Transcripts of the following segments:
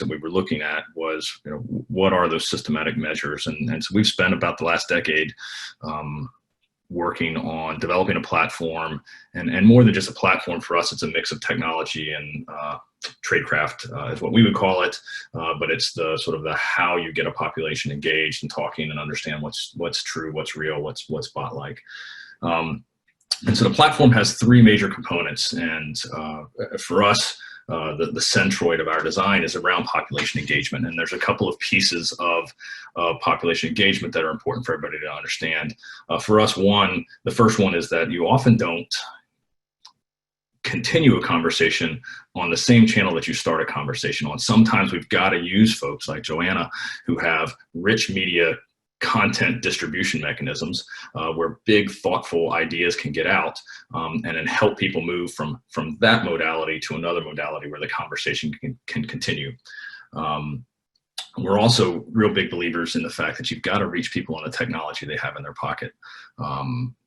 that we were looking at was, what are those systematic measures? And so we've spent about the last decade working on developing a platform, and more than just a platform for us, it's a mix of technology and tradecraft is what we would call it, but it's the sort of the how you get a population engaged and talking and understand what's true, what's real, what's bot-like. And so the platform has three major components, and for us, the centroid of our design is around population engagement. And there's a couple of pieces of population engagement that are important for everybody to understand. For us, the first one is that you often don't continue a conversation on the same channel that you start a conversation on. Sometimes we've got to use folks like Joanna who have rich media content distribution mechanisms where big, thoughtful ideas can get out and then help people move from that modality to another modality where the conversation can continue. We're also real big believers in the fact that you've got to reach people on the technology they have in their pocket.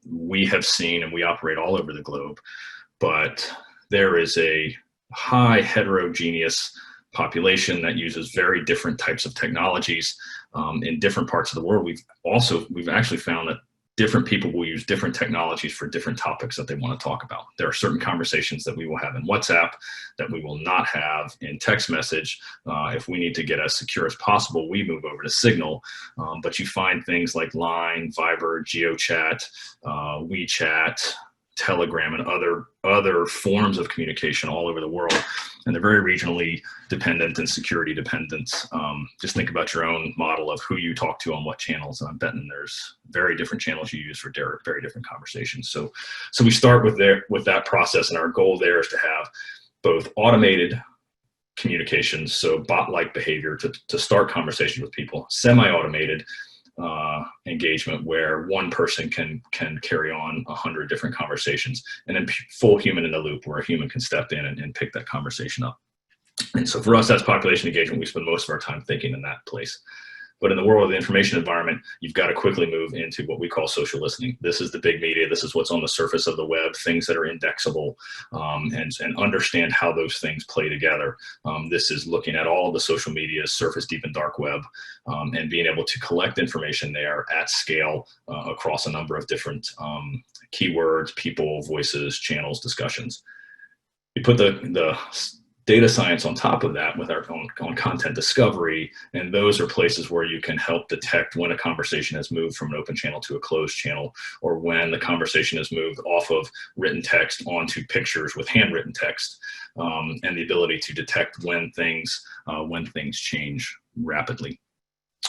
We have seen, and we operate all over the globe, but there is a high heterogeneous population that uses very different types of technologies in different parts of the world. We've actually found that different people will use different technologies for different topics that they want to talk about. There are certain conversations that we will have in WhatsApp that we will not have in text message. If we need to get as secure as possible, we move over to Signal. But you find things like Line, Viber, GeoChat, WeChat, Telegram, and other forms of communication all over the world, and they're very regionally dependent and security dependent. Just think about your own model of who you talk to on what channels, and I'm betting there's very different channels you use for very different conversations. So we start with that process, and our goal there is to have both automated communications, so bot-like behavior to start conversations with people, semi-automated engagement where one person can carry on 100 different conversations, and then full human in the loop where a human can step in and pick that conversation up. And so for us, that's population engagement. We spend most of our time thinking in that place. But in the world of the information environment, you've got to quickly move into what we call social listening. This is the big media. This is what's on the surface of the web, things that are indexable, and understand how those things play together. This is looking at all of the social media, surface, deep, and dark web, and being able to collect information there at scale across a number of different keywords, people, voices, channels, discussions. We put the data science on top of that with our own content discovery, and those are places where you can help detect when a conversation has moved from an open channel to a closed channel, or when the conversation has moved off of written text onto pictures with handwritten text, and the ability to detect when things change rapidly.